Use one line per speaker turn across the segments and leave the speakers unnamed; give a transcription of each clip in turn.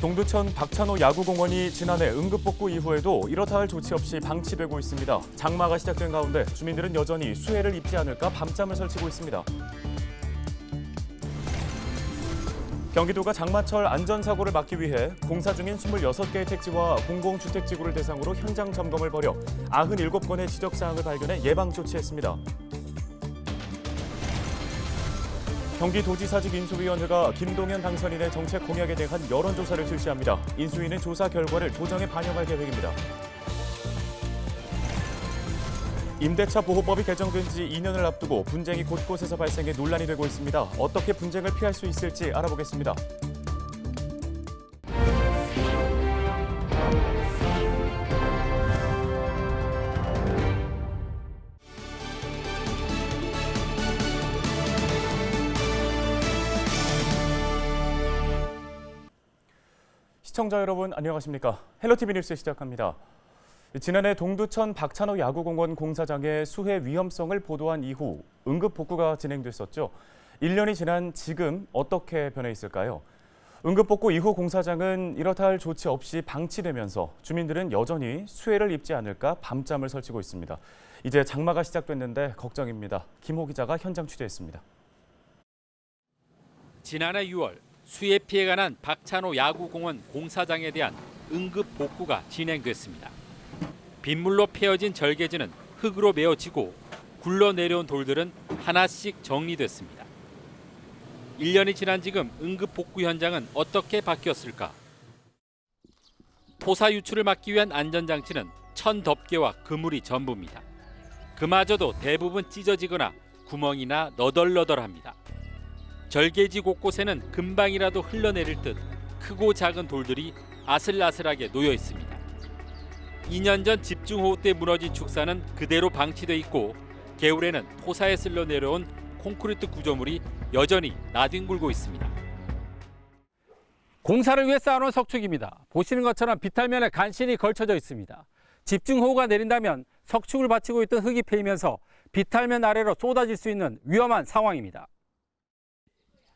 동두천 박찬호 야구공원이 지난해 응급복구 이후에도 이렇다 할 조치 없이 방치되고 있습니다. 장마가 시작된 가운데 주민들은 여전히 수해를 입지 않을까 밤잠을 설치고 있습니다. 경기도가 장마철 안전사고를 막기 위해 공사 중인 26개의 택지와 공공주택지구를 대상으로 현장 점검을 벌여 97건의 지적사항을 발견해 예방조치했습니다. 경기도지사직 인수위원회가 김동연 당선인의 정책 공약에 대한 여론조사를 실시합니다. 인수위는 조사 결과를 조정에 반영할 계획입니다. 임대차 보호법이 개정된 지 2년을 앞두고 분쟁이 곳곳에서 발생해 논란이 되고 있습니다. 어떻게 분쟁을 피할 수 있을지 알아보겠습니다. 시청자 여러분 안녕하십니까? 헬로티비 뉴스 시작합니다. 지난해 동두천 박찬호 야구공원 공사장의 수해 위험성을 보도한 이후 응급복구가 진행됐었죠. 1년이 지난 지금 어떻게 변해 있을까요? 응급복구 이후 공사장은 이렇다 할 조치 없이 방치되면서 주민들은 여전히 수해를 입지 않을까 밤잠을 설치고 있습니다. 이제 장마가 시작됐는데 걱정입니다. 김호 기자가 현장 취재했습니다.
지난해 6월 수해 피해가 난 박찬호 야구공원 공사장에 대한 응급 복구가 진행됐습니다. 빗물로 패어진 절개지는 흙으로 메어지고 굴러내려온 돌들은 하나씩 정리됐습니다. 1년이 지난 지금 응급 복구 현장은 어떻게 바뀌었을까? 토사 유출을 막기 위한 안전장치는 천 덮개와 그물이 전부입니다. 그마저도 대부분 찢어지거나 구멍이나 너덜너덜합니다. 절개지 곳곳에는 금방이라도 흘러내릴 듯 크고 작은 돌들이 아슬아슬하게 놓여 있습니다. 2년 전 집중호우 때 무너진 축사는 그대로 방치돼 있고 개울에는 토사에 쓸려 내려온 콘크리트 구조물이 여전히 나뒹굴고 있습니다.
공사를 위해 쌓아놓은 석축입니다. 보시는 것처럼 비탈면에 간신히 걸쳐져 있습니다. 집중호우가 내린다면 석축을 받치고 있던 흙이 패이면서 비탈면 아래로 쏟아질 수 있는 위험한 상황입니다.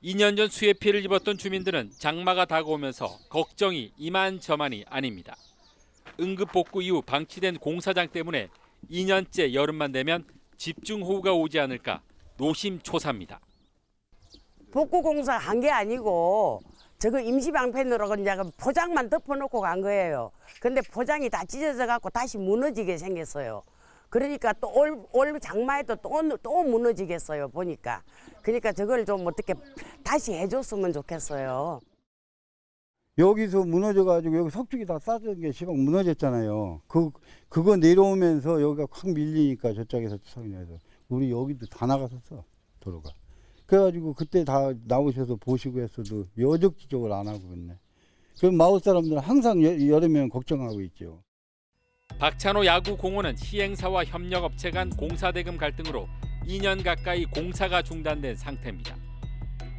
2년 전 수해 피해를 입었던 주민들은 장마가 다가오면서 걱정이 이만저만이 아닙니다. 응급복구 이후 방치된 공사장 때문에 2년째 여름만 되면 집중호우가 오지 않을까 노심초사입니다.
복구 공사 한 게 아니고 저거 임시방편으로 그냥 포장만 덮어놓고 간 거예요. 근데 포장이 다 찢어져 갖고 다시 무너지게 생겼어요. 그러니까 또 올 장마에도 또 무너지겠어요, 보니까. 그러니까 저걸 좀 어떻게 다시 해줬으면 좋겠어요.
여기서 무너져가지고 여기 석축이 다 쌓여진 게 시방 무너졌잖아요. 그거 내려오면서 여기가 확 밀리니까 저쪽에서 서인해서 우리 여기도 다 나갔었어, 도로가. 그래가지고 그때 다 나오셔서 보시고 했어도 여적지적으로 안 하고 있네. 그럼 마을 사람들은 항상 여름에는 걱정하고 있죠.
박찬호 야구공원은 시행사와 협력업체 간 공사대금 갈등으로 2년 가까이 공사가 중단된 상태입니다.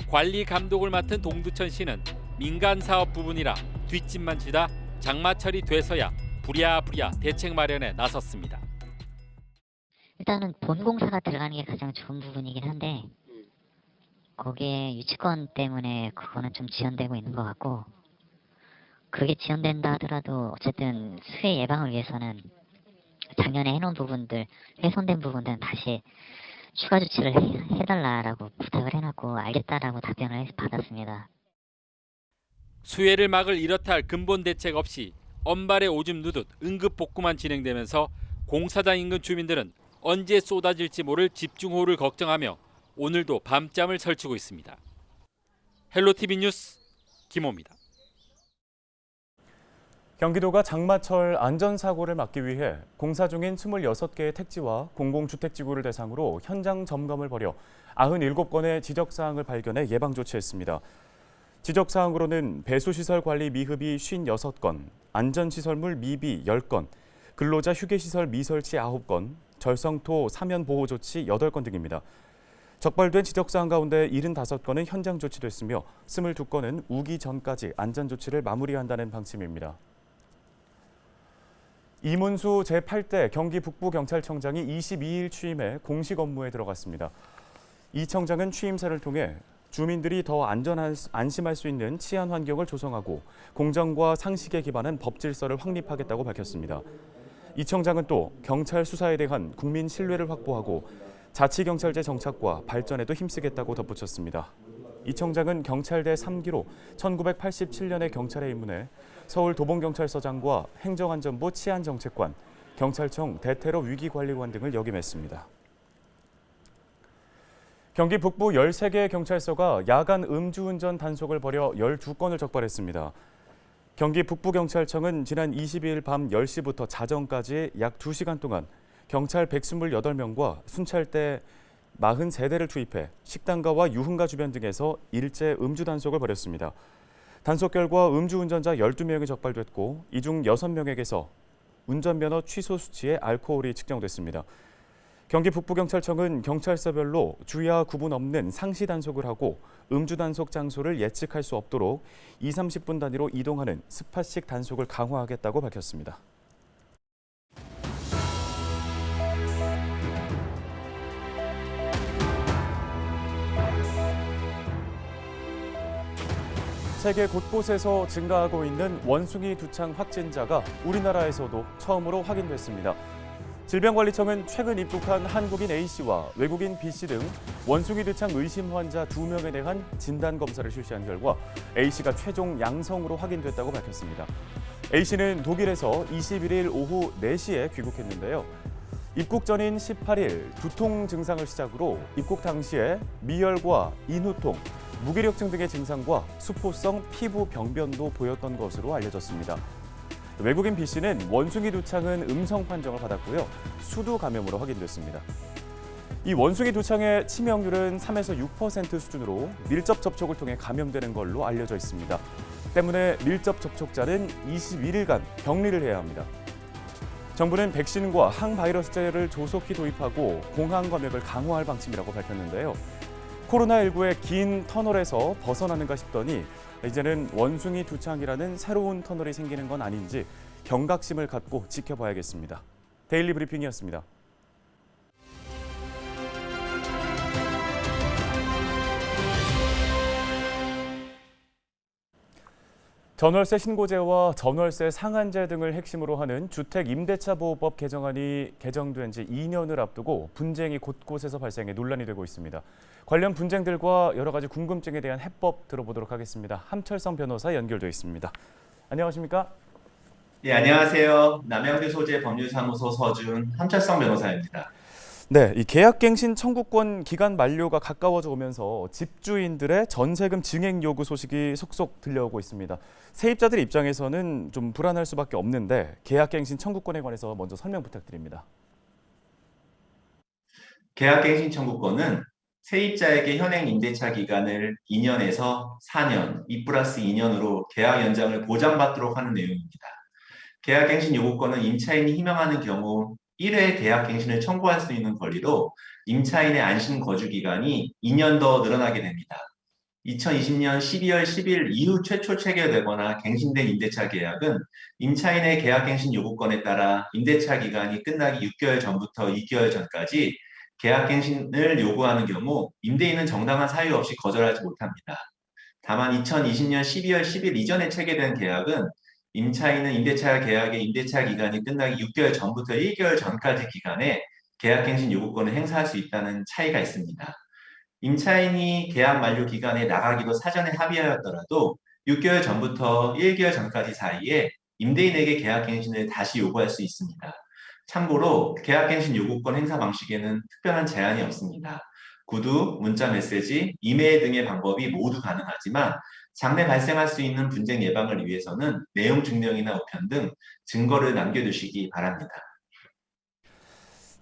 관리 감독을 맡은 동두천시는 민간 사업 부분이라 뒷짐만 지다 장마철이 돼서야 부랴부랴 대책 마련에 나섰습니다.
일단은 본공사가 들어가는 게 가장 좋은 부분이긴 한데 거기에 유치권 때문에 그거는 좀 지연되고 있는 것 같고, 그게 지연된다 하더라도 어쨌든 수해 예방을 위해서는 작년에 해놓은 부분들, 훼손된 부분들은 다시 추가 조치를 해달라고 부탁을 해놨고 알겠다라고 답변을 받았습니다.
수해를 막을 이렇다 할 근본 대책 없이 언발에 오줌 누듯 응급 복구만 진행되면서 공사장 인근 주민들은 언제 쏟아질지 모를 집중호우를 걱정하며 오늘도 밤잠을 설치고 있습니다. 헬로티비 뉴스 김호입니다.
경기도가 장마철 안전사고를 막기 위해 공사 중인 26개의 택지와 공공주택지구를 대상으로 현장 점검을 벌여 97건의 지적사항을 발견해 예방조치했습니다. 지적사항으로는 배수시설 관리 미흡이 56건, 안전시설물 미비 10건, 근로자 휴게시설 미설치 9건, 절성토 사면 보호 조치 8건 등입니다. 적발된 지적사항 가운데 75건은 현장 조치됐으며 22건은 우기 전까지 안전조치를 마무리한다는 방침입니다. 이문수 제8대 경기 북부경찰청장이 22일 취임해 공식 업무에 들어갔습니다. 이 청장은 취임사를 통해 주민들이 더 안심할 수 있는 치안 환경을 조성하고 공정과 상식에 기반한 법 질서를 확립하겠다고 밝혔습니다. 이 청장은 또 경찰 수사에 대한 국민 신뢰를 확보하고 자치경찰제 정착과 발전에도 힘쓰겠다고 덧붙였습니다. 이 청장은 경찰대 3기로 1987년에 경찰에 입문해 서울 도봉경찰서장과 행정안전부 치안정책관, 경찰청 대테러 위기관리관 등을 역임했습니다. 경기 북부 13개 경찰서가 야간 음주운전 단속을 벌여 12건을 적발했습니다. 경기 북부경찰청은 지난 22일 밤 10시부터 자정까지 약 2시간 동안 경찰 128명과 순찰대 43대를 투입해 식당가와 유흥가 주변 등에서 일제 음주 단속을 벌였습니다. 단속 결과 음주운전자 12명이 적발됐고 이 중 6명에게서 운전면허 취소 수치에 알코올이 측정됐습니다. 경기 북부경찰청은 경찰서별로 주야 구분 없는 상시 단속을 하고 음주 단속 장소를 예측할 수 없도록 20-30분 단위로 이동하는 스팟식 단속을 강화하겠다고 밝혔습니다. 세계 곳곳에서 증가하고 있는 원숭이 두창 확진자가 우리나라에서도 처음으로 확인됐습니다. 질병관리청은 최근 입국한 한국인 A씨와 외국인 B씨 등 원숭이 두창 의심 환자 2명에 대한 진단검사를 실시한 결과 A씨가 최종 양성으로 확인됐다고 밝혔습니다. A씨는 독일에서 21일 오후 4시에 귀국했는데요. 입국 전인 18일 두통 증상을 시작으로 입국 당시에 미열과 인후통, 무기력증 등의 증상과 수포성 피부 병변도 보였던 것으로 알려졌습니다. 외국인 B씨는 원숭이 두창은 음성 판정을 받았고요. 수두 감염으로 확인됐습니다. 이 원숭이 두창의 치명률은 3에서 6% 수준으로 밀접 접촉을 통해 감염되는 걸로 알려져 있습니다. 때문에 밀접 접촉자는 21일간 격리를 해야 합니다. 정부는 백신과 항바이러스제를 조속히 도입하고 공항 검역을 강화할 방침이라고 밝혔는데요. 코로나19의 긴 터널에서 벗어나는가 싶더니 이제는 원숭이 두창이라는 새로운 터널이 생기는 건 아닌지 경각심을 갖고 지켜봐야겠습니다. 데일리 브리핑이었습니다. 전월세 신고제와 전월세 상한제 등을 핵심으로 하는 주택임대차보호법 개정안이 개정된 지 2년을 앞두고 분쟁이 곳곳에서 발생해 논란이 되고 있습니다. 관련 분쟁들과 여러 가지 궁금증에 대한 해법 들어보도록 하겠습니다. 함철성 변호사 연결돼 있습니다. 안녕하십니까?
네, 안녕하세요. 남양주 소재 법률사무소 서준 함철성 변호사입니다.
네, 이 계약갱신 청구권 기간 만료가 가까워져 오면서 집주인들의 전세금 증액 요구 소식이 속속 들려오고 있습니다. 세입자들 입장에서는 좀 불안할 수밖에 없는데 계약갱신 청구권에 관해서 먼저 설명 부탁드립니다.
계약갱신 청구권은 세입자에게 현행 임대차 기간을 2년에서 4년, 2+2년으로 계약 연장을 보장받도록 하는 내용입니다. 계약갱신 요구권은 임차인이 희망하는 경우 1회 계약갱신을 청구할 수 있는 권리로 임차인의 안심 거주 기간이 2년 더 늘어나게 됩니다. 2020년 12월 10일 이후 최초 체결되거나 갱신된 임대차 계약은 임차인의 계약갱신 요구권에 따라 임대차 기간이 끝나기 6개월 전부터 2개월 전까지 계약갱신을 요구하는 경우 임대인은 정당한 사유 없이 거절하지 못합니다. 다만 2020년 12월 10일 이전에 체결된 계약은 임차인은 임대차 계약의 임대차 기간이 끝나기 6개월 전부터 1개월 전까지 기간에 계약갱신 요구권을 행사할 수 있다는 차이가 있습니다. 임차인이 계약 만료 기간에 나가기로 사전에 합의하였더라도 6개월 전부터 1개월 전까지 사이에 임대인에게 계약갱신을 다시 요구할 수 있습니다. 참고로 계약갱신 요구권 행사 방식에는 특별한 제한이 없습니다. 구두, 문자 메시지, 이메일 등의 방법이 모두 가능하지만 장래 발생할 수 있는 분쟁 예방을 위해서는 내용 증명이나 우편 등 증거를 남겨두시기 바랍니다.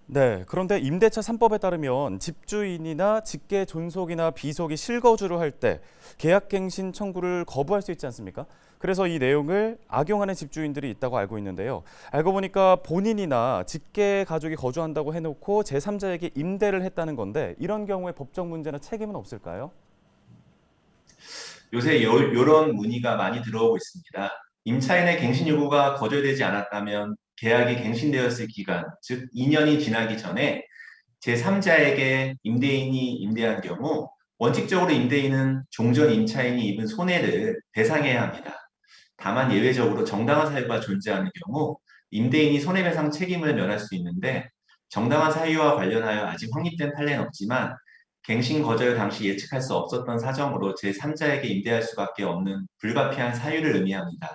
네, 그런데 임대차 3법에 따르면 집주인이나 직계 존속이나 비속이 실거주를 할 때 계약갱신 청구를 거부할 수 있지 않습니까? 그래서 이 내용을 악용하는 집주인들이 있다고 알고 있는데요. 알고 보니까 본인이나 직계 가족이 거주한다고 해놓고 제3자에게 임대를 했다는 건데 이런 경우에 법적 문제나 책임은 없을까요?
요새 이런 문의가 많이 들어오고 있습니다. 임차인의 갱신 요구가 거절되지 않았다면 계약이 갱신되었을 기간, 즉 2년이 지나기 전에 제3자에게 임대인이 임대한 경우 원칙적으로 임대인은 종전 임차인이 입은 손해를 배상해야 합니다. 다만 예외적으로 정당한 사유가 존재하는 경우 임대인이 손해배상 책임을 면할 수 있는데 정당한 사유와 관련하여 아직 확립된 판례는 없지만 갱신 거절 당시 예측할 수 없었던 사정으로 제3자에게 임대할 수밖에 없는 불가피한 사유를 의미합니다.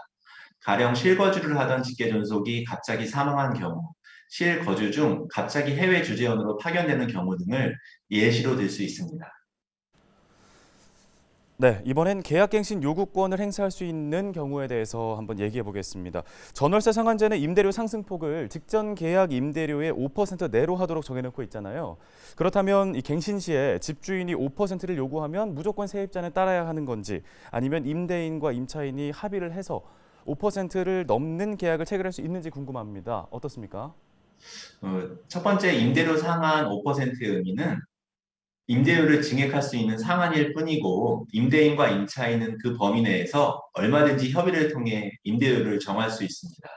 가령 실거주를 하던 직계존속이 갑자기 사망한 경우, 실거주 중 갑자기 해외 주재원으로 파견되는 경우 등을 예시로 들 수 있습니다.
네, 이번엔 계약갱신 요구권을 행사할 수 있는 경우에 대해서 한번 얘기해 보겠습니다. 전월세 상한제는 임대료 상승폭을 직전 계약 임대료의 5% 내로 하도록 정해놓고 있잖아요. 그렇다면 이 갱신 시에 집주인이 5%를 요구하면 무조건 세입자는 따라야 하는 건지, 아니면 임대인과 임차인이 합의를 해서 5%를 넘는 계약을 체결할 수 있는지 궁금합니다. 어떻습니까?
첫 번째 임대료 상한 5%의 의미는 임대료를 증액할 수 있는 상한일 뿐이고 임대인과 임차인은 그 범위 내에서 얼마든지 협의를 통해 임대료를 정할 수 있습니다.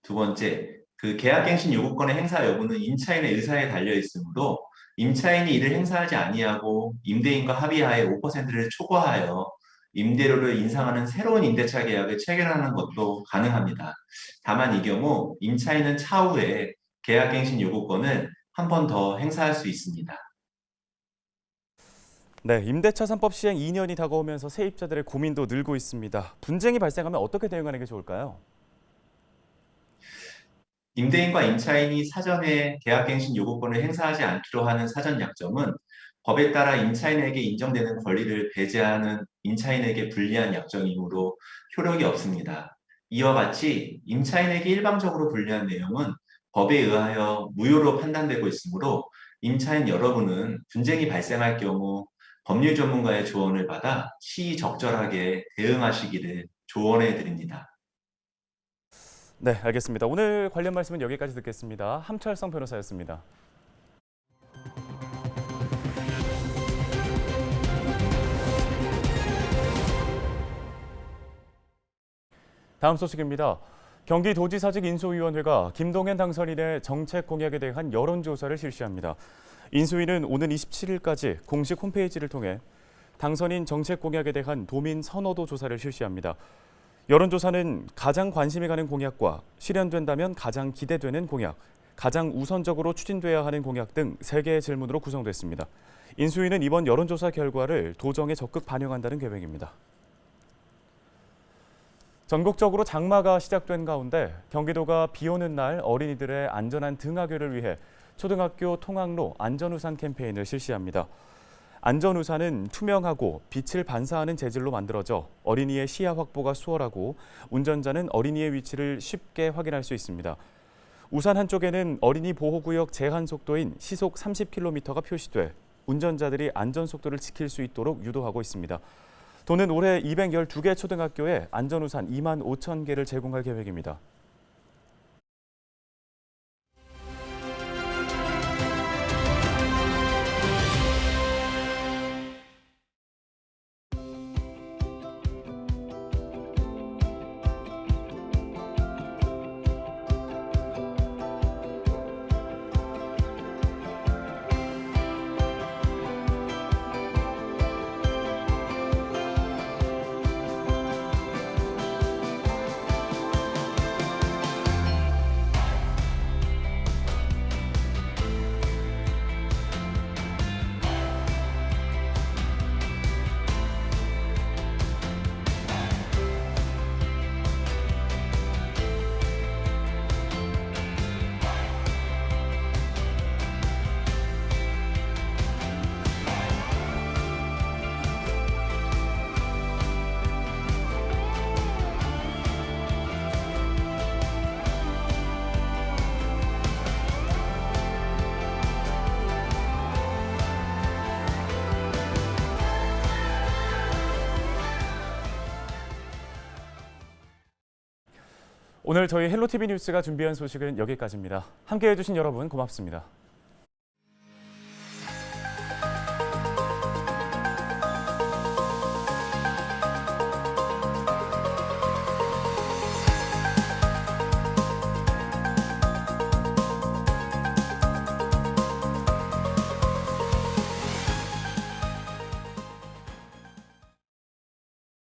두 번째, 그 계약갱신 요구권의 행사 여부는 임차인의 의사에 달려 있으므로 임차인이 이를 행사하지 아니하고 임대인과 합의하에 5%를 초과하여 임대료를 인상하는 새로운 임대차 계약을 체결하는 것도 가능합니다. 다만 이 경우 임차인은 차후에 계약갱신 요구권을 한 번 더 행사할 수 있습니다.
네, 임대차 3법 시행 2년이 다가오면서 세입자들의 고민도 늘고 있습니다. 분쟁이 발생하면 어떻게 대응하는 게 좋을까요?
임대인과 임차인이 사전에 계약갱신 요구권을 행사하지 않기로 하는 사전 약정은 법에 따라 임차인에게 인정되는 권리를 배제하는 임차인에게 불리한 약정이므로 효력이 없습니다. 이와 같이 임차인에게 일방적으로 불리한 내용은 법에 의하여 무효로 판단되고 있으므로 임차인 여러분은 분쟁이 발생할 경우 법률 전문가의 조언을 받아 시의적절하게 대응하시기를 조언해 드립니다.
네, 알겠습니다. 오늘 관련 말씀은 여기까지 듣겠습니다. 함철성 변호사였습니다. 다음 소식입니다. 경기도지사직 인수위원회가 김동연 당선인의 정책 공약에 대한 여론조사를 실시합니다. 인수위는 오는 27일까지 공식 홈페이지를 통해 당선인 정책 공약에 대한 도민 선호도 조사를 실시합니다. 여론조사는 가장 관심이 가는 공약과 실현된다면 가장 기대되는 공약, 가장 우선적으로 추진돼야 하는 공약 등 3개의 질문으로 구성됐습니다. 인수위는 이번 여론조사 결과를 도정에 적극 반영한다는 계획입니다. 전국적으로 장마가 시작된 가운데 경기도가 비 오는 날 어린이들의 안전한 등하교를 위해 초등학교 통학로 안전우산 캠페인을 실시합니다. 안전우산은 투명하고 빛을 반사하는 재질로 만들어져 어린이의 시야 확보가 수월하고 운전자는 어린이의 위치를 쉽게 확인할 수 있습니다. 우산 한쪽에는 어린이 보호구역 제한 속도인 시속 30km가 표시돼 운전자들이 안전속도를 지킬 수 있도록 유도하고 있습니다. 도는 올해 212개 초등학교에 안전우산 2만 5천 개를 제공할 계획입니다. 오늘 저희 헬로티비 뉴스가 준비한 소식은 여기까지입니다. 함께해 주신 여러분 고맙습니다.